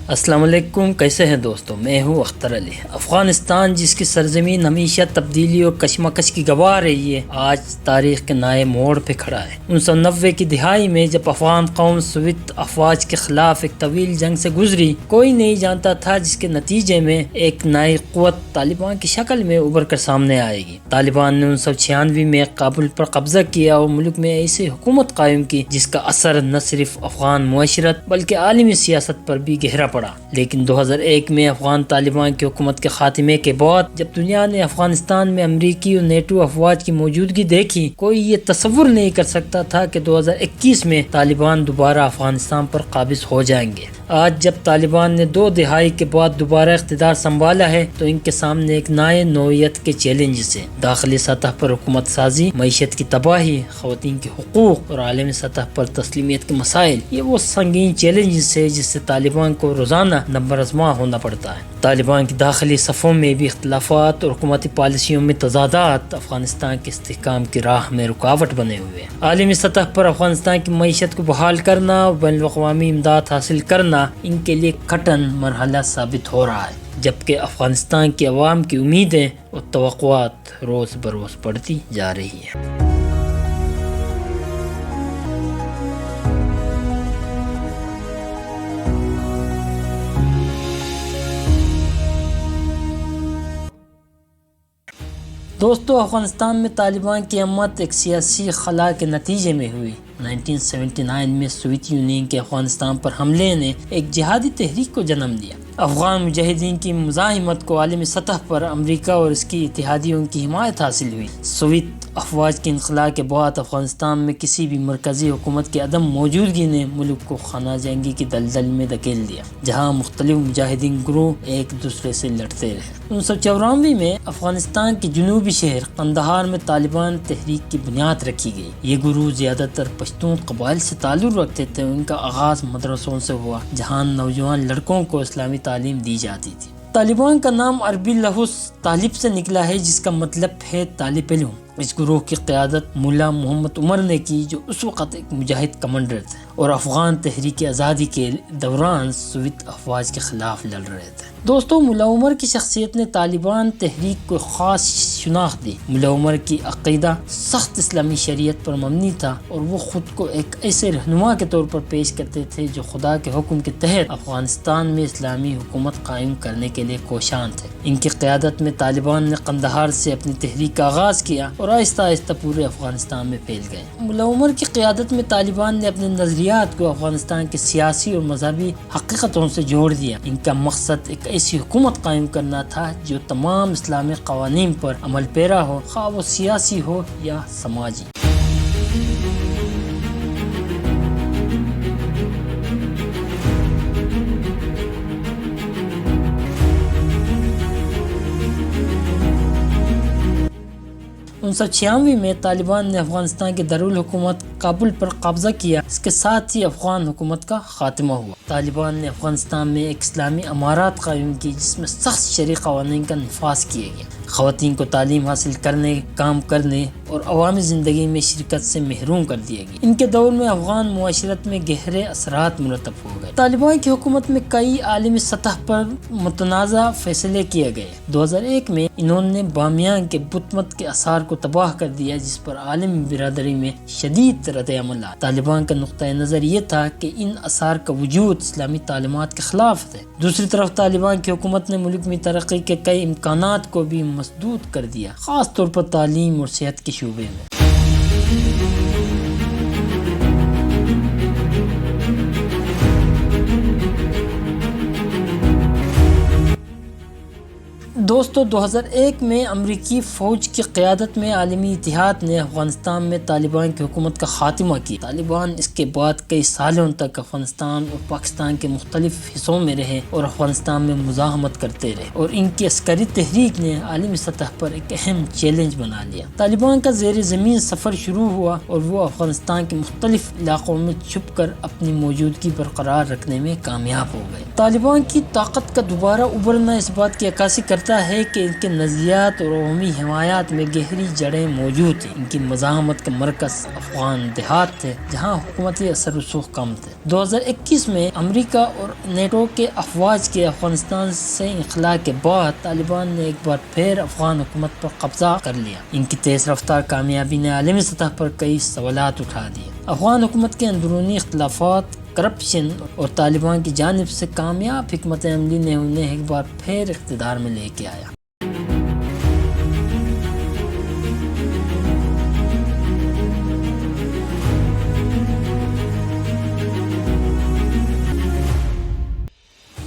السلام علیکم، کیسے ہیں دوستو؟ میں ہوں اختر علی۔ افغانستان جس کی سرزمین ہمیشہ تبدیلی اور کشمکش کی گواہ رہی ہے، آج تاریخ کے نئے موڑ پہ کھڑا ہے۔ 1990 کی دہائی میں جب افغان قوم سوویت افواج کے خلاف ایک طویل جنگ سے گزری، کوئی نہیں جانتا تھا جس کے نتیجے میں ایک نئی قوت طالبان کی شکل میں ابھر کر سامنے آئے گی۔ طالبان نے 1996 میں کابل پر قبضہ کیا اور ملک میں ایسی حکومت قائم کی جس کا اثر نہ صرف افغان معاشرت بلکہ عالمی سیاست پر بھی گہرا پڑا۔ لیکن 2001 میں افغان طالبان کی حکومت کے خاتمے کے بعد جب دنیا نے افغانستان میں امریکی اور نیٹو افواج کی موجودگی دیکھی، کوئی یہ تصور نہیں کر سکتا تھا کہ 2021 میں طالبان دوبارہ افغانستان پر قابض ہو جائیں گے۔ آج جب طالبان نے 2 دہائی کے بعد دوبارہ اقتدار سنبھالا ہے تو ان کے سامنے ایک نئے نوعیت کے چیلنجز ہیں۔ داخلی سطح پر حکومت سازی، معیشت کی تباہی، خواتین کے حقوق اور عالمی سطح پر تسلیمیت کے مسائل، یہ وہ سنگین چیلنجز ہیں جس سے طالبان کو روزانہ نمبر آزما ہونا پڑتا ہے۔ طالبان کی داخلی صفوں میں بھی اختلافات اور حکومتی پالیسیوں میں تضادات افغانستان کے استحکام کی راہ میں رکاوٹ بنے ہوئے ہیں۔ عالمی سطح پر افغانستان کی معیشت کو بحال کرنا اور بین الاقوامی امداد حاصل کرنا ان کے لیے کٹن مرحلہ ثابت ہو رہا ہے، جبکہ افغانستان کی عوام کی امیدیں اور توقعات روز بروز بڑھتی جا رہی ہیں۔ دوستو، افغانستان میں طالبان کی آمد ایک سیاسی خلا کے نتیجے میں ہوئی۔ 1979 میں سوویت یونین کے افغانستان پر حملے نے ایک جہادی تحریک کو جنم دیا۔ افغان مجاہدین کی مزاحمت کو عالمی سطح پر امریکہ اور اس کی اتحادیوں کی حمایت حاصل ہوئی۔ سوویت افواج کے انخلاء کے بعد افغانستان میں کسی بھی مرکزی حکومت کی عدم موجودگی نے ملک کو خانہ جنگی کی دلدل میں دھکیل دیا، جہاں مختلف مجاہدین گروہ ایک دوسرے سے لڑتے رہے۔ 1994 میں افغانستان کے جنوبی شہر قندھار میں طالبان تحریک کی بنیاد رکھی گئی۔ یہ گروہ زیادہ تر پشتون قبائل سے تعلق رکھتے تھے۔ ان کا آغاز مدرسوں سے ہوا، جہاں نوجوان لڑکوں کو اسلامی تعلیم دی جاتی تھی۔ طالبان کا نام عربی لفظ طالب سے نکلا ہے، جس کا مطلب ہے طالب علم۔ اس گروہ کی قیادت ملا محمد عمر نے کی، جو اس وقت ایک مجاہد کمانڈر تھے اور افغان تحریک آزادی کے دوران سوویت افواج کے خلاف لڑ رہے تھے۔ دوستو، ملا عمر کی شخصیت نے طالبان تحریک کو خاص شناخت دی۔ ملا عمر کی عقیدہ سخت اسلامی شریعت پر مبنی تھا اور وہ خود کو ایک ایسے رہنما کے طور پر پیش کرتے تھے جو خدا کے حکم کے تحت افغانستان میں اسلامی حکومت قائم کرنے کے لیے کوشاں تھے۔ ان کی قیادت میں طالبان نے قندھار سے اپنی تحریک کا آغاز کیا اور آہستہ آہستہ پورے افغانستان میں پھیل گئے۔ ملا عمر کی قیادت میں طالبان نے اپنے نظریات کو افغانستان کی سیاسی اور مذہبی حقیقتوں سے جوڑ دیا۔ ان کا مقصد ایک ایسی حکومت قائم کرنا تھا جو تمام اسلامی قوانین پر عمل پیرا ہو، خواہ وہ سیاسی ہو یا سماجی۔ ان 1996 میں طالبان نے افغانستان کے دارالحکومت کابل پر قبضہ کیا۔ اس کے ساتھ ہی افغان حکومت کا خاتمہ ہوا۔ طالبان نے افغانستان میں ایک اسلامی امارات قائم کی، جس میں سخت شرعی قوانین کا نفاذ کیا گیا۔ خواتین کو تعلیم حاصل کرنے، کام کرنے اور عوامی زندگی میں شرکت سے محروم کر دیا گیا۔ ان کے دور میں افغان معاشرت میں گہرے اثرات مرتب ہو گئے۔ طالبان کی حکومت میں کئی عالمی سطح پر متنازع فیصلے کیے گئے۔ 2001 میں انہوں نے بامیان کے بت مت کے آثار کو تباہ کر دیا، جس پر عالمی برادری میں شدید رد عمل آیا۔ طالبان کا نقطۂ نظر یہ تھا کہ ان آثار کا وجود اسلامی تعلیمات کے خلاف ہے۔ دوسری طرف طالبان کی حکومت نے ملک میں ترقی کے کئی امکانات کو بھی مسدود کر دیا، خاص طور پر تعلیم اور صحت کے شعبے میں۔ دوستو، 2001 میں امریکی فوج کی قیادت میں عالمی اتحاد نے افغانستان میں طالبان کی حکومت کا خاتمہ کیا۔ طالبان اس کے بعد کئی سالوں تک افغانستان اور پاکستان کے مختلف حصوں میں رہے اور افغانستان میں مزاحمت کرتے رہے، اور ان کی عسکری تحریک نے عالمی سطح پر ایک اہم چیلنج بنا لیا۔ طالبان کا زیر زمین سفر شروع ہوا اور وہ افغانستان کے مختلف علاقوں میں چھپ کر اپنی موجودگی برقرار رکھنے میں کامیاب ہو گئے۔ طالبان کی طاقت کا دوبارہ ابھرنا اس بات کی عکاسی کرتا سمجھتا ہے کہ ان کے نظریات اور عوامی حمایات میں گہری جڑیں موجود ہیں۔ ان کی مزاحمت کا مرکز افغان دیہات تھے جہاں حکومتی اثر رسوخ کم تھے۔ 2021 میں امریکہ اور نیٹو کے افواج کے افغانستان سے انخلاء کے بعد طالبان نے ایک بار پھر افغان حکومت پر قبضہ کر لیا۔ ان کی تیز رفتار کامیابی نے عالمی سطح پر کئی سوالات اٹھا دیے۔ افغان حکومت کے اندرونی اختلافات، کرپشن اور طالبان کی جانب سے کامیاب حکمت عملی نے انہیں ایک بار پھر اقتدار میں لے کے آیا۔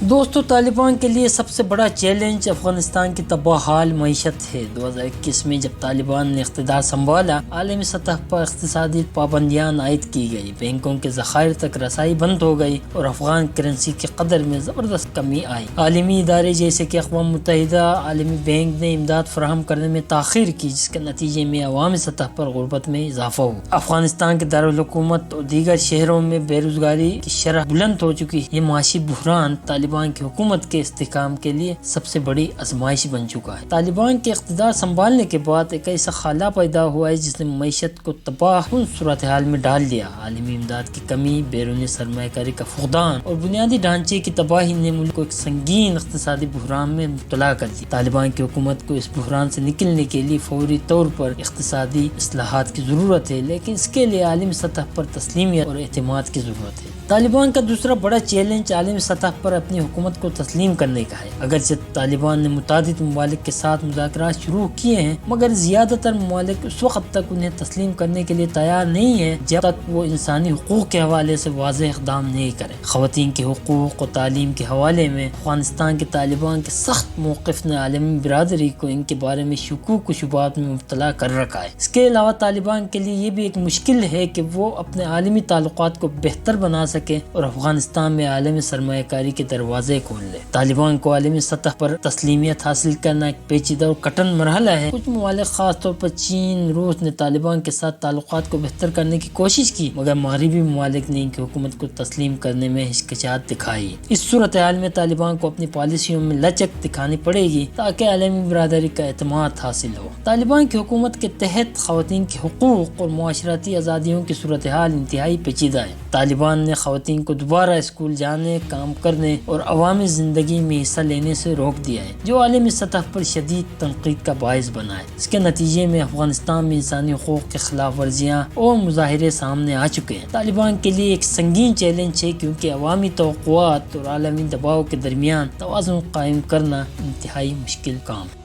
دوستو، طالبان کے لیے سب سے بڑا چیلنج افغانستان کی تباہ حال معیشت ہے۔ 2021 میں جب طالبان نے اقتدار سنبھالا، عالمی سطح پر اقتصادی پابندیاں عائد کی گئی، بینکوں کے ذخائر تک رسائی بند ہو گئی اور افغان کرنسی کی قدر میں زبردست کمی آئی۔ عالمی ادارے جیسے کہ اقوام متحدہ، عالمی بینک نے امداد فراہم کرنے میں تاخیر کی، جس کے نتیجے میں عوامی سطح پر غربت میں اضافہ ہوا۔ افغانستان کے دارالحکومت اور دیگر شہروں میں بے روزگاری کی شرح بلند ہو چکی ہے۔ یہ معاشی بحران طالبان کی حکومت کے استحکام کے لیے سب سے بڑی آزمائش بن چکا ہے۔ طالبان کے اقتدار سنبھالنے کے بعد ایک ایسا خلا پیدا ہوا ہے جس نے معیشت کو تباہ کن صورتحال میں ڈال دیا۔ عالمی امداد کی کمی، بیرونی سرمایہ کاری کا فقدان اور بنیادی ڈھانچے کی تباہی نے ملک کو ایک سنگین اقتصادی بحران میں مبتلا کر دیا۔ طالبان کی حکومت کو اس بحران سے نکلنے کے لیے فوری طور پر اقتصادی اصلاحات کی ضرورت ہے، لیکن اس کے لیے عالمی سطح پر تسلیمیت اور اعتماد کی ضرورت ہے۔ طالبان کا دوسرا بڑا چیلنج عالمی سطح پر اپنی حکومت کو تسلیم کرنے کا ہے۔ اگرچہ طالبان نے متعدد ممالک کے ساتھ مذاکرات شروع کیے ہیں، مگر زیادہ تر ممالک اس وقت تک انہیں تسلیم کرنے کے لیے تیار نہیں ہیں جب تک وہ انسانی حقوق کے حوالے سے واضح اقدام نہیں کریں۔ خواتین کے حقوق اور تعلیم کے حوالے میں افغانستان کے طالبان کے سخت موقف نے عالمی برادری کو ان کے بارے میں شکوک و شبہات میں مبتلا کر رکھا ہے۔ اس کے علاوہ طالبان کے لیے یہ بھی ایک مشکل ہے کہ وہ اپنے عالمی تعلقات کو بہتر بنا سکے اور افغانستان میں عالمی سرمایہ کاری کے دروازے کھول لے۔ طالبان کو عالمی سطح پر تسلیمیت حاصل کرنا ایک پیچیدہ اور کٹن مرحلہ ہے۔ کچھ ممالک خاص طور پر چین، روس نے طالبان کے ساتھ تعلقات کو بہتر کرنے کی کوشش کی، مگر مغربی ممالک نے ان کی حکومت کو تسلیم کرنے میں ہچکچاہٹ دکھائی۔ اس صورتحال میں طالبان کو اپنی پالیسیوں میں لچک دکھانی پڑے گی تاکہ عالمی برادری کا اعتماد حاصل ہو۔ طالبان کی حکومت کے تحت خواتین کے حقوق اور معاشرتی آزادیوں کی صورتحال انتہائی پیچیدہ ہے۔ طالبان نے خواتین کو دوبارہ اسکول جانے، کام کرنے اور عوامی زندگی میں حصہ لینے سے روک دیا ہے، جو عالمی سطح پر شدید تنقید کا باعث بنا ہے۔ اس کے نتیجے میں افغانستان میں انسانی حقوق کے خلاف ورزیاں اور مظاہرے سامنے آ چکے ہیں۔ طالبان کے لیے ایک سنگین چیلنج ہے، کیونکہ عوامی توقعات اور عالمی دباؤ کے درمیان توازن قائم کرنا انتہائی مشکل کام ہے۔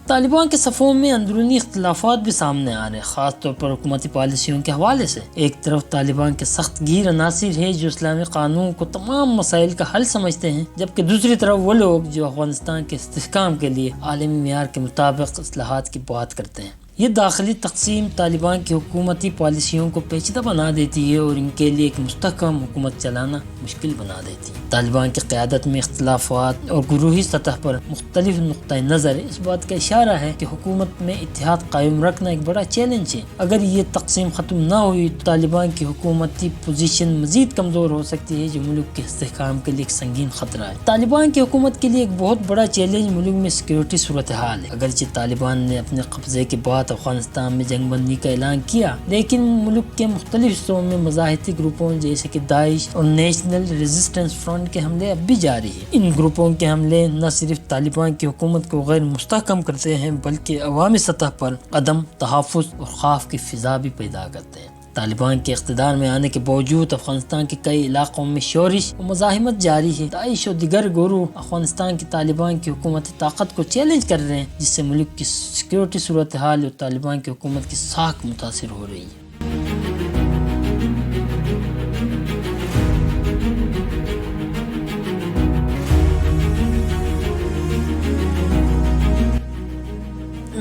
طالبان کے صفوں میں اندرونی اختلافات بھی سامنے آ رہے ہیں، خاص طور پر حکومتی پالیسیوں کے حوالے سے۔ ایک طرف طالبان کے سخت گیر عناصر ہیں جو اسلامی قانون کو تمام مسائل کا حل سمجھتے ہیں، جبکہ دوسری طرف وہ لوگ جو افغانستان کے استحکام کے لیے عالمی معیار کے مطابق اصلاحات کی بات کرتے ہیں۔ یہ داخلی تقسیم طالبان کی حکومتی پالیسیوں کو پیچیدہ بنا دیتی ہے اور ان کے لیے ایک مستحکم حکومت چلانا مشکل بنا دیتی ہے۔ طالبان کی قیادت میں اختلافات اور گروہی سطح پر مختلف نقطہ نظر اس بات کا اشارہ ہے کہ حکومت میں اتحاد قائم رکھنا ایک بڑا چیلنج ہے۔ اگر یہ تقسیم ختم نہ ہوئی تو طالبان کی حکومتی پوزیشن مزید کمزور ہو سکتی ہے، جو ملک کے استحکام کے لیے ایک سنگین خطرہ ہے۔ طالبان کی حکومت کے لیے ایک بہت بڑا چیلنج ملک میں سیکیورٹی صورتحال ہے۔ اگرچہ طالبان نے اپنے قبضے کے بعد افغانستان میں جنگ بندی کا اعلان کیا، لیکن ملک کے مختلف حصوں میں مذاہبی گروپوں جیسے کہ داعش اور نیشنل ریزسٹنس فرنٹ کے حملے اب بھی جاری ہیں۔ ان گروپوں کے حملے نہ صرف طالبان کی حکومت کو غیر مستحکم کرتے ہیں، بلکہ عوامی سطح پر عدم تحفظ اور خوف کی فضا بھی پیدا کرتے ہیں۔ طالبان کے اقتدار میں آنے کے باوجود افغانستان کے کئی علاقوں میں شورش و مزاحمت جاری ہے۔ داعش اور دیگر گروہ افغانستان کی طالبان کی حکومتی طاقت کو چیلنج کر رہے ہیں، جس سے ملک کی سیکیورٹی صورتحال اور طالبان کی حکومت کی ساکھ متاثر ہو رہی ہے۔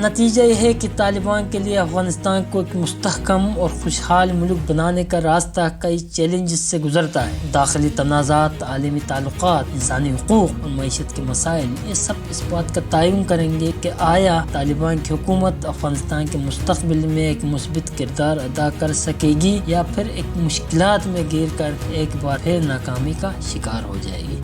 نتیجہ یہ ہے کہ طالبان کے لیے افغانستان کو ایک مستحکم اور خوشحال ملک بنانے کا راستہ کئی چیلنجز سے گزرتا ہے۔ داخلی تنازعات، عالمی تعلقات، انسانی حقوق اور معیشت کے مسائل، یہ سب اس بات کا تعین کریں گے کہ آیا طالبان کی حکومت افغانستان کے مستقبل میں ایک مثبت کردار ادا کر سکے گی یا پھر ایک مشکلات میں گر کر ایک بار پھر ناکامی کا شکار ہو جائے گی۔